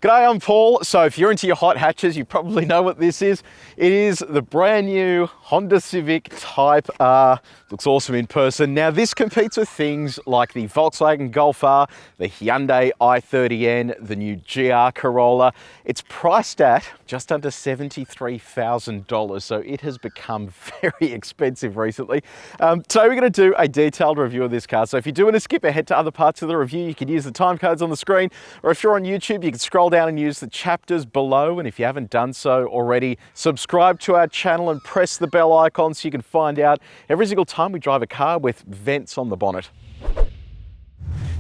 G'day, I'm Paul. So if you're into your hot hatches, you probably know what this is. It is the brand new Honda Civic Type R. Looks awesome in person. Now this competes with things like the Volkswagen Golf R, the Hyundai i30N, the new GR Corolla. It's priced at just under $73,000, so it has become very expensive recently. So we're going to do a detailed review of this car. So if you do want to skip ahead to other parts of the review, you can use the time codes on the screen, or if you're on YouTube, you can scroll down and use the chapters below. And if you haven't done so already, subscribe to our channel and press the bell icon so you can find out every single time we drive a car with vents on the bonnet.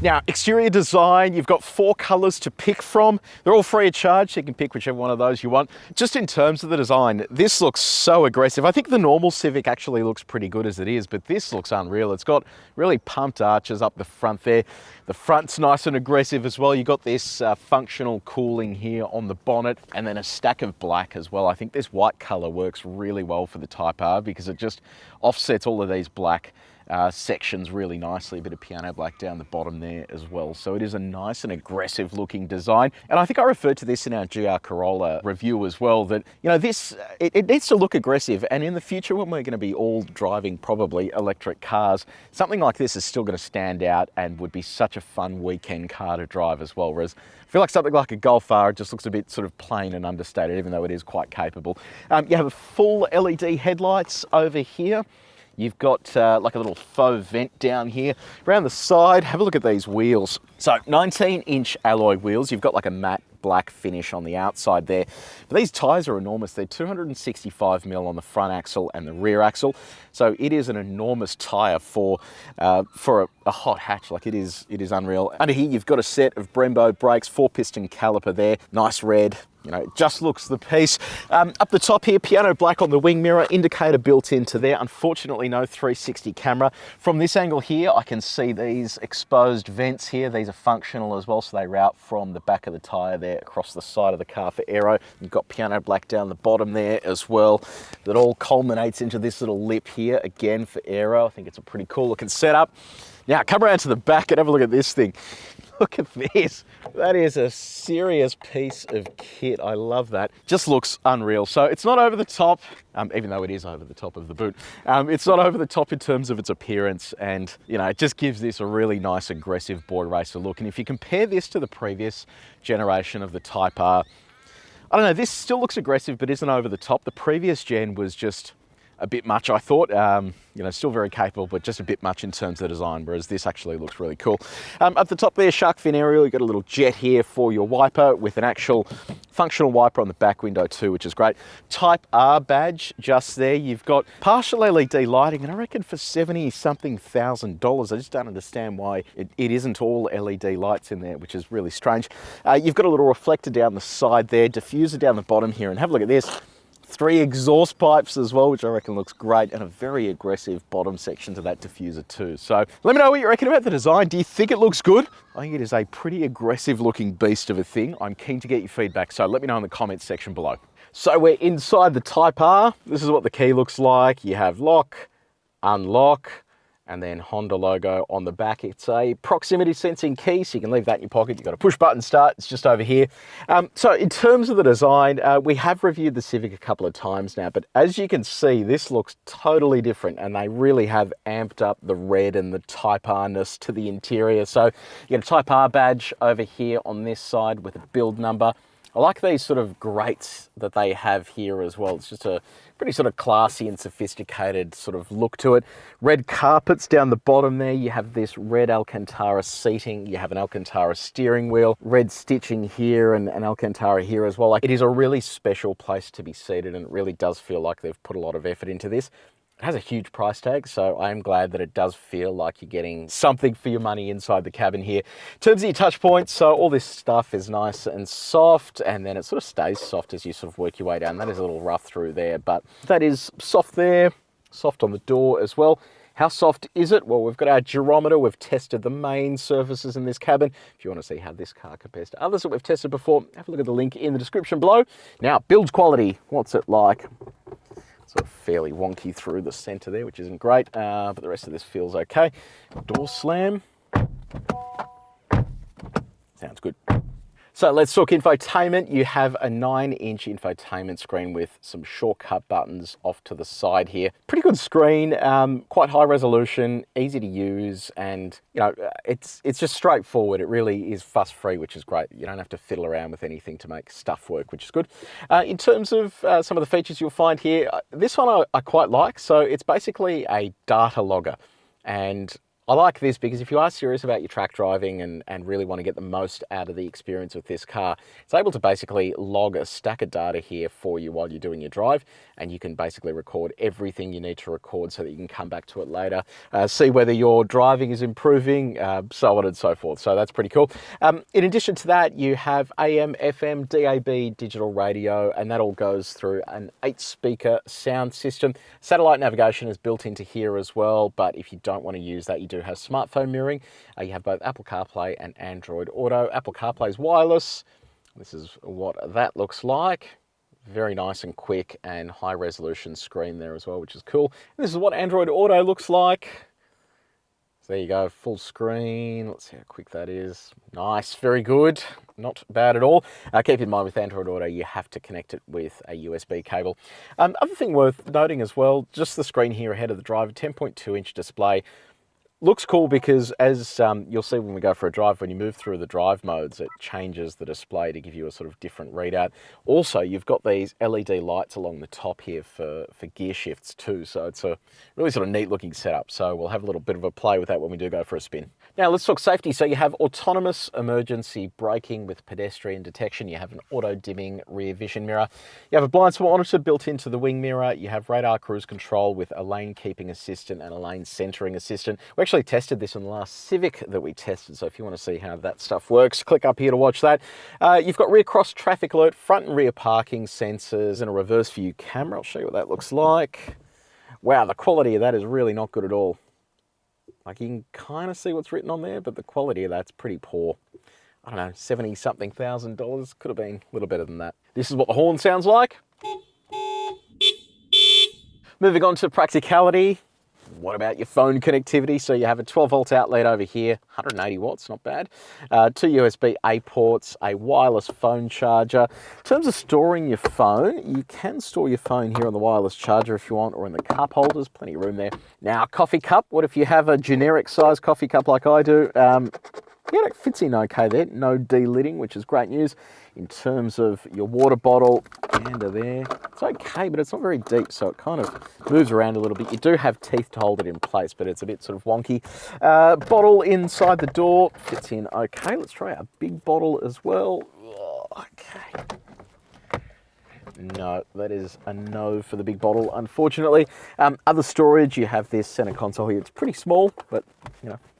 Now, exterior design, you've got 4 colors to pick from. They're all free of charge, so you can pick whichever one of those you want. Just in terms of the design, this looks so aggressive. I think the normal Civic actually looks pretty good as it is, but this looks unreal. It's got really pumped arches up the front there. The front's nice and aggressive as well. You've got this functional cooling here on the bonnet, and then a stack of black as well. I think this white color works really well for the Type R because it just offsets all of these black sections really nicely. A bit of piano black down the bottom there as well. So it is a nice and aggressive looking design. And I think I referred to this in our GR Corolla review as well, that, you know, this, it needs to look aggressive. And in the future, when we're going to be all driving probably electric cars, something like this is still going to stand out and would be such a fun weekend car to drive as well. Whereas I feel like something like a Golf R just looks a bit sort of plain and understated, even though it is quite capable. You have a full LED headlights over here. You've got like a little faux vent down here. Around the side, have a look at these wheels. So 19-inch alloy wheels. You've got like a matte black finish on the outside there. But these tyres are enormous. They're 265mm on the front axle and the rear axle. So it is an enormous tyre for a hot hatch. Like it is unreal. Under here, you've got a set of Brembo brakes, 4-piston caliper there. Nice red. You know, it just looks the piece. Up the top here, piano black on the wing mirror, indicator built into there. Unfortunately, no 360 camera. From this angle here, I can see these exposed vents here. These are functional as well, so they route from the back of the tyre there across the side of the car for aero. You've got piano black down the bottom there as well. That all culminates into this little lip here, again for aero. I think it's a pretty cool looking setup. Now, come around to the back and have a look at this thing. Look at this. That is a serious piece of kit. I love that. Just looks unreal. So it's not over the top, even though it is over the top of the boot. It's not over the top in terms of its appearance. And, you know, it just gives this a really nice, aggressive boy racer look. And if you compare this to the previous generation of the Type R, I don't know, this still looks aggressive, but isn't over the top. The previous gen was just a bit much, I thought. You know, still very capable, but just a bit much in terms of design, whereas this actually looks really cool. Up the top there, shark fin aerial, you've got a little jet here for your wiper with an actual functional wiper on the back window too, which is great. Type R badge just there. You've got partial LED lighting, and I reckon for $70-something thousand, I just don't understand why it isn't all LED lights in there, which is really strange. You've got a little reflector down the side there, diffuser down the bottom here, and have a look at this. 3 exhaust pipes as well, which I reckon looks great, and a very aggressive bottom section to that diffuser too. So let me know what you reckon about the design. Do you think it looks good? I think it is a pretty aggressive looking beast of a thing. I'm keen to get your feedback, so let me know in the comments section below. So we're inside the Type R. This is what the key looks like. You have lock, unlock, and then Honda logo on the back. It's a proximity sensing key, so you can leave that in your pocket. You've got a push button start, it's just over here. So in terms of the design, we have reviewed the Civic a couple of times now, but as you can see, this looks totally different, and they really have amped up the red and the Type R-ness to the interior. So you get a Type R badge over here on this side with a build number. I like these sort of grates that they have here as well. It's just a pretty sort of classy and sophisticated sort of look to it. Red carpets down the bottom there. You have this red Alcantara seating. You have an Alcantara steering wheel, red stitching here and an Alcantara here as well. Like, it is a really special place to be seated, and it really does feel like they've put a lot of effort into this. It has a huge price tag, so I am glad that it does feel like you're getting something for your money inside the cabin here. In terms of your touch points, so all this stuff is nice and soft, and then it sort of stays soft as you sort of work your way down. That is a little rough through there, but that is soft there, soft on the door as well. How soft is it? Well, we've got our gyrometer. We've tested the main surfaces in this cabin. If you want to see how this car compares to others that we've tested before, have a look at the link in the description below. Now, build quality, what's it like? Sort of fairly wonky through the center there, which isn't great, but the rest of this feels okay. Door slam. Sounds good. So let's talk infotainment. You have a 9-inch infotainment screen with some shortcut buttons off to the side here. Pretty good screen, quite high resolution, easy to use, and it's just straightforward. It really is fuss-free, which is great. You don't have to fiddle around with anything to make stuff work, which is good. In terms of some of the features you'll find here, this one I quite like. So it's basically a data logger, and I like this because if you are serious about your track driving and really want to get the most out of the experience with this car, it's able to basically log a stack of data here for you while you're doing your drive, and you can basically record everything you need to record so that you can come back to it later, see whether your driving is improving, so on and so forth. So that's pretty cool. In addition to that, you have AM, FM, DAB, digital radio, and that all goes through an 8-speaker sound system. Satellite navigation is built into here as well, but if you don't want to use that, you do have smartphone mirroring. You have both Apple CarPlay and Android Auto. Apple CarPlay is wireless. This is what that looks like. Very nice and quick, and high resolution screen there as well, which is cool. And this is what Android Auto looks like. So there you go, full screen. Let's see how quick that is. Nice, very good. Not bad at all. Keep in mind with Android Auto, you have to connect it with a USB cable. Other thing worth noting as well, just the screen here ahead of the driver, 10.2-inch display. Looks cool because, as you'll see when we go for a drive, when you move through the drive modes, it changes the display to give you a sort of different readout. Also, you've got these LED lights along the top here for gear shifts too, so it's a really sort of neat looking setup. So we'll have a little bit of a play with that when we do go for a spin. Now let's talk safety. So you have autonomous emergency braking with pedestrian detection. You have an auto dimming rear vision mirror. You have a blind spot monitor built into the wing mirror. You have radar cruise control with a lane keeping assistant and a lane centering assistant. We actually tested this on the last Civic that we tested, so if you want to see how that stuff works, click up here to watch that. You've got rear cross traffic alert, front and rear parking sensors, and a reverse view camera. I'll show you what that looks like. Wow, the quality of that is really not good at all. Like, you can kind of see what's written on there, but the quality of that's pretty poor. I don't know, 70-something thousand dollars. Could have been a little better than that. This is what the horn sounds like. Moving on to practicality. What about your phone connectivity? So you have a 12-volt outlet over here, 180 watts, not bad. 2 USB-A ports, a wireless phone charger. In terms of storing your phone, you can store your phone here on the wireless charger if you want, or in the cup holders, plenty of room there. Now, coffee cup, what if you have a generic size coffee cup like I do? Yeah, it fits in okay there, no de-lidding, which is great news. In terms of your water bottle, under there, it's okay, but it's not very deep, so it kind of moves around a little bit. You do have teeth to hold it in place, but it's a bit sort of wonky. Bottle inside the door, fits in okay. Let's try a big bottle as well. Okay. No, that is a no for the big bottle, unfortunately. Other storage, you have this center console here. It's pretty small, but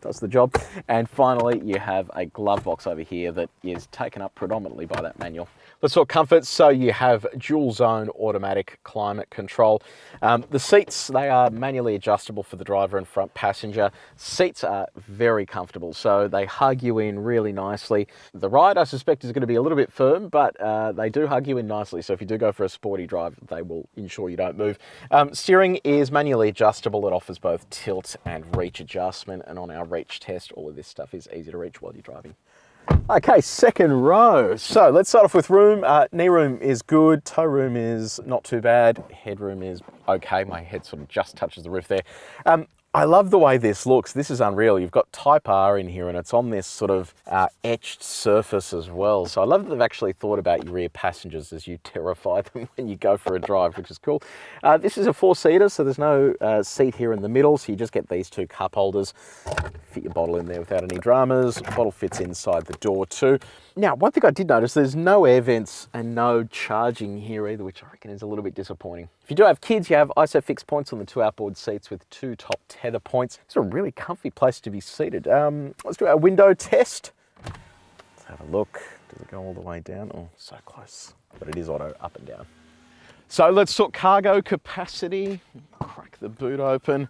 does the job. And finally, you have a glove box over here that is taken up predominantly by that manual. Let's talk comfort. So you have dual zone automatic climate control. The seats, they are manually adjustable for the driver and front passenger. Seats are very comfortable, so they hug you in really nicely. The ride, I suspect, is going to be a little bit firm, but they do hug you in nicely. So if you do go for a sporty drive, they will ensure you don't move. Steering is manually adjustable. It offers both tilt and reach adjustment, and on our reach test, all of this stuff is easy to reach while you're driving. Okay, second row. So let's start off with room. Knee room is good. Toe room is not too bad. Headroom is okay. My head sort of just touches the roof there. I love the way this looks. This is unreal. You've got Type R in here, and it's on this sort of etched surface as well. So I love that they've actually thought about your rear passengers as you terrify them when you go for a drive, which is cool. This is a 4-seater, so there's no seat here in the middle, so you just get these 2 cup holders. Fit your bottle in there without any dramas. Bottle fits inside the door too. Now, one thing I did notice, there's no air vents and no charging here either, which I reckon is a little bit disappointing. If you do have kids, you have ISOFIX points on the 2 outboard seats with 2 top tether points. It's a really comfy place to be seated. Let's do our window test. Let's have a look. Does it go all the way down? Oh, so close. But it is auto up and down. So let's talk cargo capacity. Crack the boot open.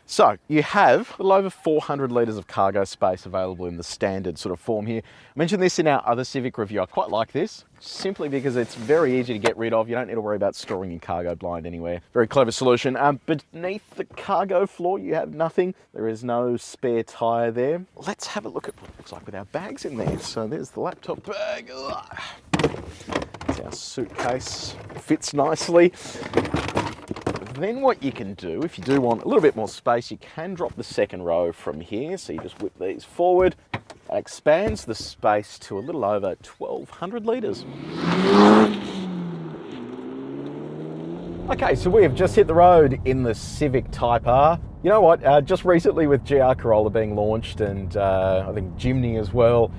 So you have a little over 400 litres of cargo space available in the standard sort of form here. I mentioned this in our other Civic review. I quite like this simply because it's very easy to get rid of. You don't need to worry about storing your cargo blind anywhere. Very clever solution. Beneath the cargo floor, you have nothing. There is no spare tyre there. Let's have a look at what it looks like with our bags in there. So there's the laptop bag. It's our suitcase. Fits nicely. Then what you can do, if you do want a little bit more space, you can drop the second row from here. So you just whip these forward. That expands the space to a little over 1,200 litres. Okay, so we have just hit the road in the Civic Type R. You know what, just recently with GR Corolla being launched and I think Jimny as well,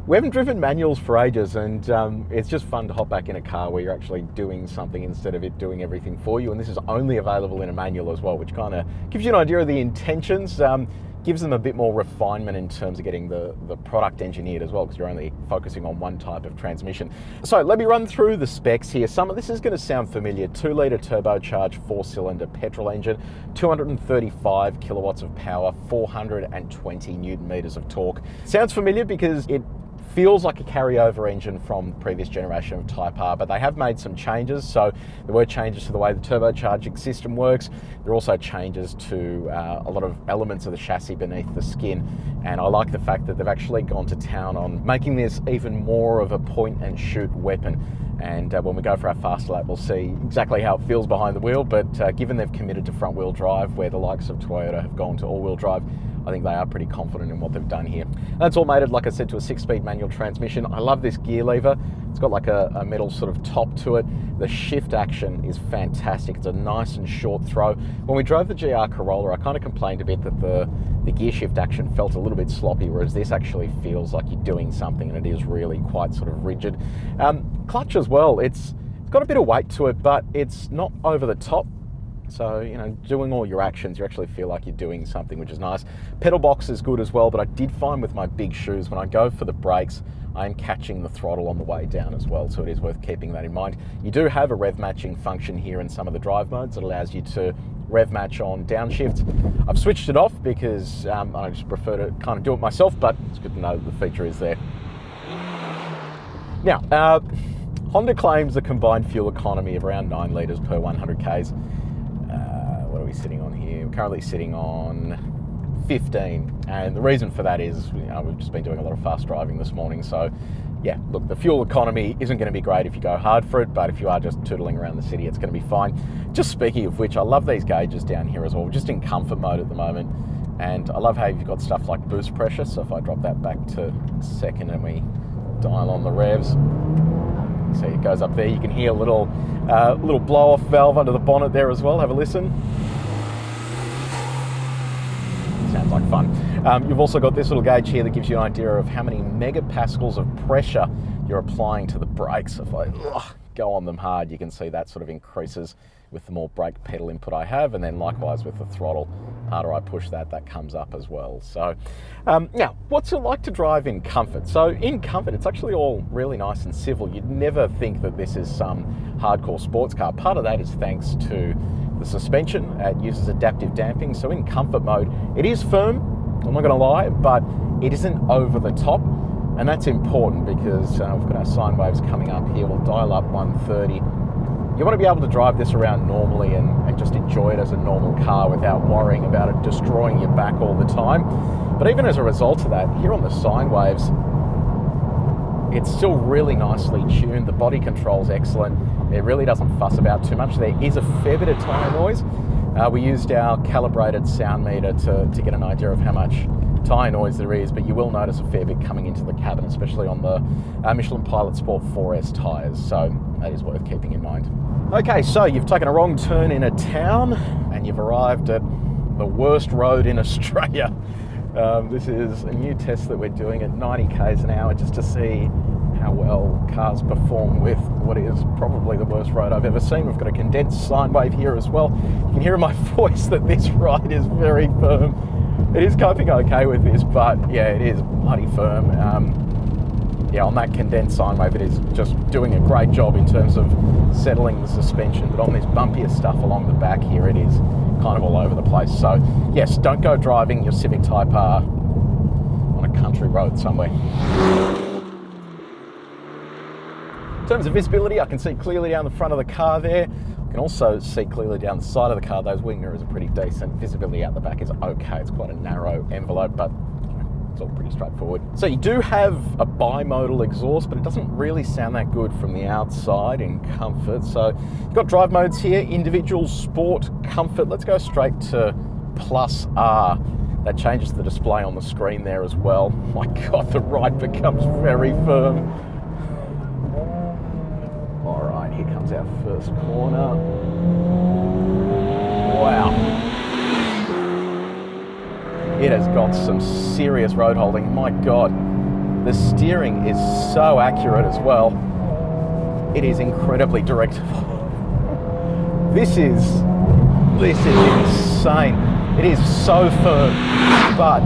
we haven't driven manuals for ages, and it's just fun to hop back in a car where you're actually doing something instead of it doing everything for you. And this is only available in a manual as well, which kind of gives you an idea of the intentions, gives them a bit more refinement in terms of getting the product engineered as well, because you're only focusing on one type of transmission. So let me run through the specs here. Some of this is going to sound familiar. 2-litre turbocharged 4-cylinder petrol engine, 235 kilowatts of power, 420 newton meters of torque. Sounds familiar because it feels like a carryover engine from the previous generation of Type R, but they have made some changes. So there were changes to the way the turbocharging system works. There are also changes to a lot of elements of the chassis beneath the skin. And I like the fact that they've actually gone to town on making this even more of a point and shoot weapon. And when we go for our fast lap, we'll see exactly how it feels behind the wheel. But given they've committed to front wheel drive, where the likes of Toyota have gone to all wheel drive, I think they are pretty confident in what they've done here. That's all mated, like I said, to a 6-speed manual transmission. I love this gear lever. It's got like a metal sort of top to it. The shift action is fantastic. It's a nice and short throw. When we drove the GR Corolla, I kind of complained a bit that the gear shift action felt a little bit sloppy, whereas this actually feels like you're doing something, and it is really quite sort of rigid. Clutch as well. It's got a bit of weight to it, but it's not over the top. So, you know, doing all your actions, you actually feel like you're doing something, which is nice. Pedal box is good as well, but I did find with my big shoes, when I go for the brakes, I am catching the throttle on the way down as well, so it is worth keeping that in mind. You do have a rev matching function here in some of the drive modes that allows you to rev match on downshift. I've switched it off because I just prefer to kind of do it myself, but it's good to know that the feature is there. Now, Honda claims a combined fuel economy of around 9 litres per 100 Ks. What are we sitting on here? We're currently sitting on 15, and the reason for that is we've just been doing a lot of fast driving this morning. So yeah, look, the fuel economy isn't going to be great if you go hard for it, but if you are just tootling around the city, it's going to be fine. Just speaking of which, I love these gauges down here as well. We're just in comfort mode at the moment, and I love how you've got stuff like boost pressure. So if I drop that back to second and we dial on the revs, see it goes up there. You can hear a little blow-off valve under the bonnet there as well. Have a listen. Sounds like fun. You've also got this little gauge here that gives you an idea of how many megapascals of pressure you're applying to the brakes. If I go on them hard, you can see that sort of increases with the more brake pedal input I have, and then likewise with the throttle, harder I push that comes up as well. So now, what's it like to drive in comfort? So in comfort, it's actually all really nice and civil. You'd never think that this is some hardcore sports car. Part of that is thanks to the suspension. It uses adaptive damping, so in comfort mode, it is firm, I'm not gonna lie, but it isn't over the top. And that's important because we've got our sine waves coming up here. We'll dial up 130. You want to be able to drive this around normally and just enjoy it as a normal car without worrying about it destroying your back all the time. But even as a result of that, here on the sine waves, it's still really nicely tuned. The body control's excellent. It really doesn't fuss about too much. There is a fair bit of tyre noise. We used our calibrated sound meter to get an idea of how much tyre noise there is, but you will notice a fair bit coming into the cabin, especially on the Michelin Pilot Sport 4S tyres, so that is worth keeping in mind. Okay, so you've taken a wrong turn in a town and you've arrived at the worst road in Australia. This is a new test that we're doing at 90 k's an hour just to see how well cars perform with what is probably the worst road I've ever seen. We've got a condensed sine wave here as well. You can hear in my voice that this ride is very firm. It is coping okay with this, but yeah, it is bloody firm. yeah, on that condensed sine wave, it is just doing a great job in terms of settling the suspension. But on this bumpier stuff along the back here, it is kind of all over the place. So yes, don't go driving your Civic Type R on a country road somewhere. In terms of visibility, I can see clearly down the front of the car there. I can also see clearly down the side of the car. Those wing mirrors are pretty decent. Visibility out the back is okay. It's quite a narrow envelope, but it's all pretty straightforward. So you do have a bimodal exhaust, but it doesn't really sound that good from the outside in comfort. So you've got drive modes here: individual, sport, comfort. Let's go straight to Plus R. That changes the display on the screen there as well. My God, the ride becomes very firm. All right, here comes our first corner. Wow. It has got some serious road holding. My God, the steering is so accurate as well. It is incredibly direct. This is insane. It is so firm, but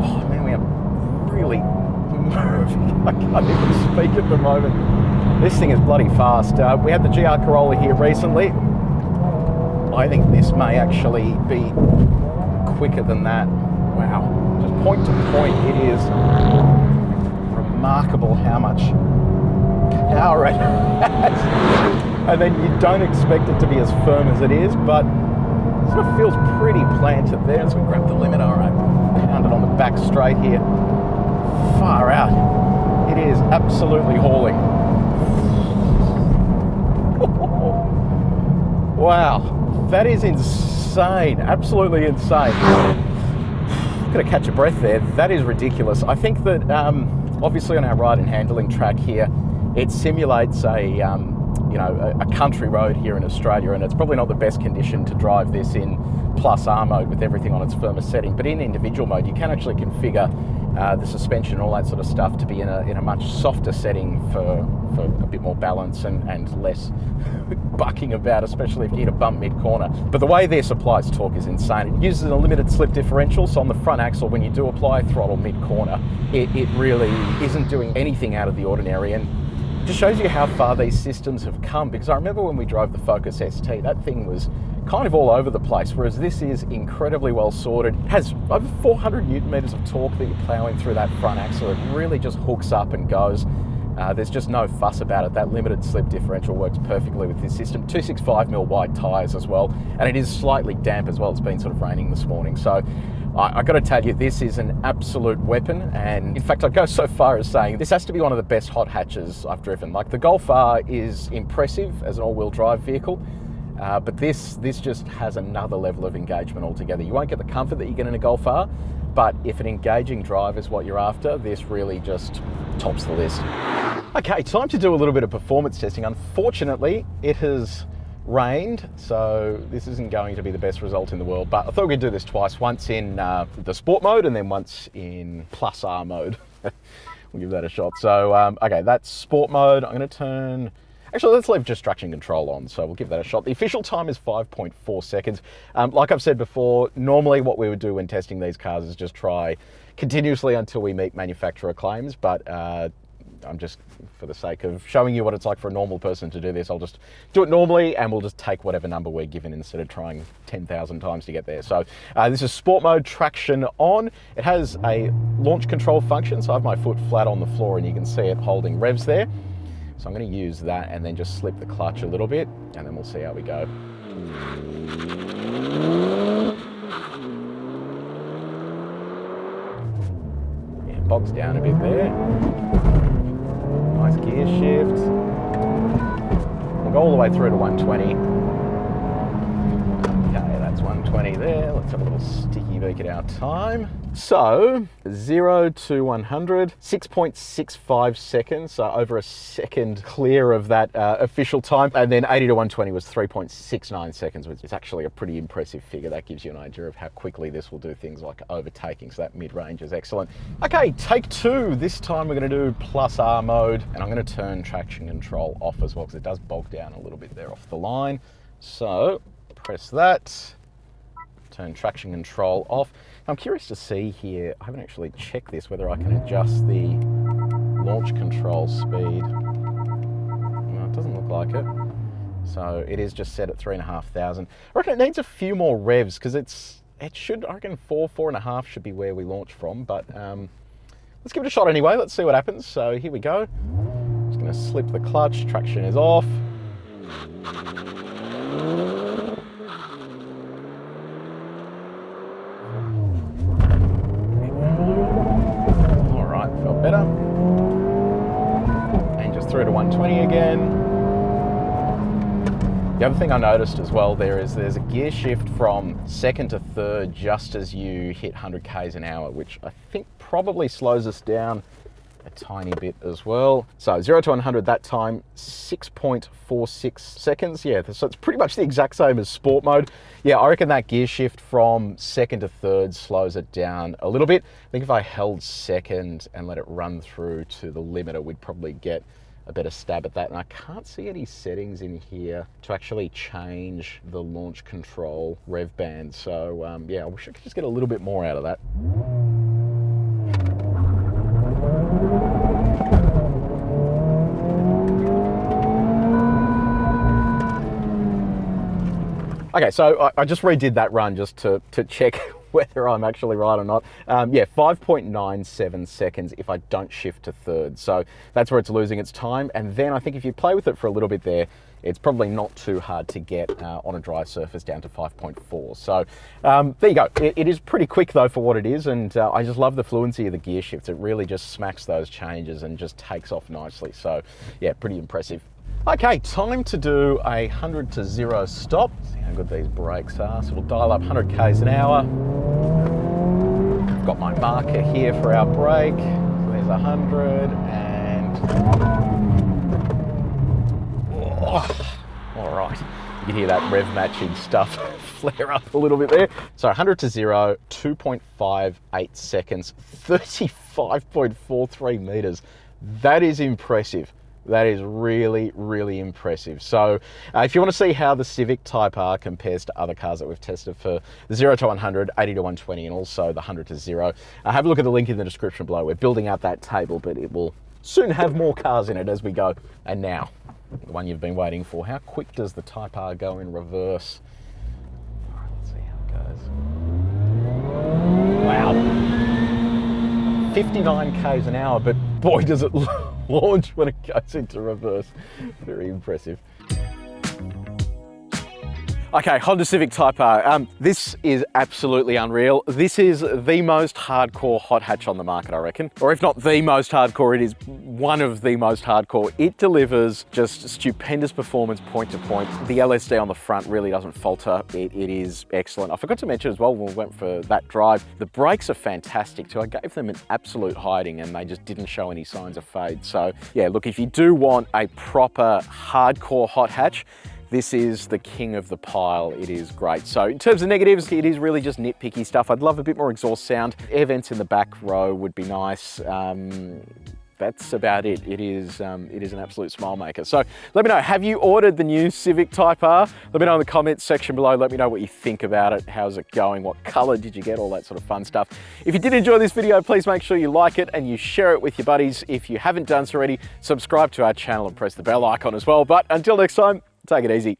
oh man, we are really moving. I can't even speak at the moment. This thing is bloody fast. We had the GR Corolla here recently. I think this may actually be quicker than that. Wow. Just point to point, it is remarkable how much power it has. And then you don't expect it to be as firm as it is, but it sort of feels pretty planted there. So we grab the limiter, all right, pound it on the back straight here. Far out. It is absolutely hauling. Wow, that is insane, absolutely insane. Got to catch a breath there. That is ridiculous. I think that obviously on our ride and handling track here, it simulates a country road here in Australia, and it's probably not the best condition to drive this in Plus R mode with everything on its firmest setting. But in individual mode, you can actually configure the suspension and all that sort of stuff to be in a much softer setting for a bit more balance and less bucking about, especially if you hit a bump mid-corner. But the way this applies torque is insane. It uses a limited slip differential, so on the front axle, when you do apply throttle mid-corner, it really isn't doing anything out of the ordinary. And it just shows you how far these systems have come, because I remember when we drove the Focus ST, that thing was kind of all over the place, whereas this is incredibly well sorted. It has over 400 Newton meters of torque that you're plowing through that front axle. It really just hooks up and goes. There's just no fuss about it. That limited slip differential works perfectly with this system. 265mm wide tyres as well, and it is slightly damp as well. It's been sort of raining this morning, so I got to tell you, this is an absolute weapon. And in fact, I'd go so far as saying this has to be one of the best hot hatches I've driven. Like, the Golf R is impressive as an all-wheel drive vehicle, but this just has another level of engagement altogether. You won't get the comfort that you get in a Golf R, but if an engaging drive is what you're after, this really just tops the list. Okay, time to do a little bit of performance testing. Unfortunately, it has rained, so this isn't going to be the best result in the world, but I thought we'd do this twice, once in the sport mode and then once in Plus R mode. We'll give that a shot. So, okay, that's sport mode. I'm gonna turn, actually, let's leave just traction control on, so we'll give that a shot. The official time is 5.4 seconds. Like I've said before, normally what we would do when testing these cars is just try continuously until we meet manufacturer claims, but I'm just, for the sake of showing you what it's like for a normal person to do this, I'll just do it normally and we'll just take whatever number we're given instead of trying 10,000 times to get there. So this is sport mode, traction on. It has a launch control function, so I have my foot flat on the floor and you can see it holding revs there. So I'm going to use that and then just slip the clutch a little bit and then we'll see how we go. Yeah, bogs down a bit there. Nice gear shift. We'll go all the way through to 120. Okay, that's 120 there. Let's have a little sticky beak at our time. So 0 to 100, 6.65 seconds, so over a second clear of that official time. And then 80 to 120 was 3.69 seconds, which is actually a pretty impressive figure. That gives you an idea of how quickly this will do things like overtaking, so that mid-range is excellent. Okay, take two. This time we're gonna do Plus R mode, and I'm gonna turn traction control off as well, because it does bog down a little bit there off the line. So press that, turn traction control off. I'm curious to see here, I haven't actually checked this, whether I can adjust the launch control speed. Well, it doesn't look like it. So it is just set at 3,500. I reckon it needs a few more revs because it should, I reckon 4.5 should be where we launch from, but let's give it a shot anyway. Let's see what happens. So here we go. Just gonna slip the clutch, traction is off. Felt better. And just through to 120 again. The other thing I noticed as well there is there's a gear shift from second to third just as you hit 100 k's an hour, which I think probably slows us down a tiny bit as well. So 0 to 100 that time, 6.46 seconds. Yeah, so it's pretty much the exact same as sport mode. Yeah, I reckon that gear shift from second to third slows it down a little bit. I think if I held second and let it run through to the limiter, we'd probably get a better stab at that. And I can't see any settings in here to actually change the launch control rev band. So yeah, I wish I could just get a little bit more out of that. Okay, so I just redid that run just to check whether I'm actually right or not. Yeah, 5.97 seconds if I don't shift to third. So that's where it's losing its time. And then I think if you play with it for a little bit there, it's probably not too hard to get on a dry surface down to 5.4. So there you go. It is pretty quick though for what it is. And I just love the fluency of the gear shifts. It really just smacks those changes and just takes off nicely. So yeah, pretty impressive. Okay, time to do a 100 to 0 stop. See how good these brakes are. So we'll dial up 100 k's an hour. I've got my marker here for our brake. So there's 100 and... Oh, all right. You can hear that rev matching stuff flare up a little bit there. So 100 to 0, 2.58 seconds, 35.43 meters. That is impressive. That is really, really impressive. So if you want to see how the Civic Type R compares to other cars that we've tested for the 0 to 100, 80 to 120, and also the 100 to 0, have a look at the link in the description below. We're building out that table, but it will soon have more cars in it as we go. And now, the one you've been waiting for. How quick does the Type R go in reverse? All right, let's see how it goes. Wow. 59 k's an hour, but boy, does it launch when it goes into reverse. Very impressive. Okay, Honda Civic Type R. This is absolutely unreal. This is the most hardcore hot hatch on the market, I reckon. Or if not the most hardcore, it is one of the most hardcore. It delivers just stupendous performance point to point. The LSD on the front really doesn't falter. It is excellent. I forgot to mention as well when we went for that drive, the brakes are fantastic too. I gave them an absolute hiding and they just didn't show any signs of fade. So yeah, look, if you do want a proper hardcore hot hatch, this is the king of the pile. It is great. So in terms of negatives, it is really just nitpicky stuff. I'd love a bit more exhaust sound. Air vents in the back row would be nice. That's about it. It is an absolute smile maker. So let me know, have you ordered the new Civic Type R? Let me know in the comments section below. Let me know what you think about it. How's it going? What color did you get? All that sort of fun stuff. If you did enjoy this video, please make sure you like it and you share it with your buddies. If you haven't done so already, subscribe to our channel and press the bell icon as well. But until next time, take it easy.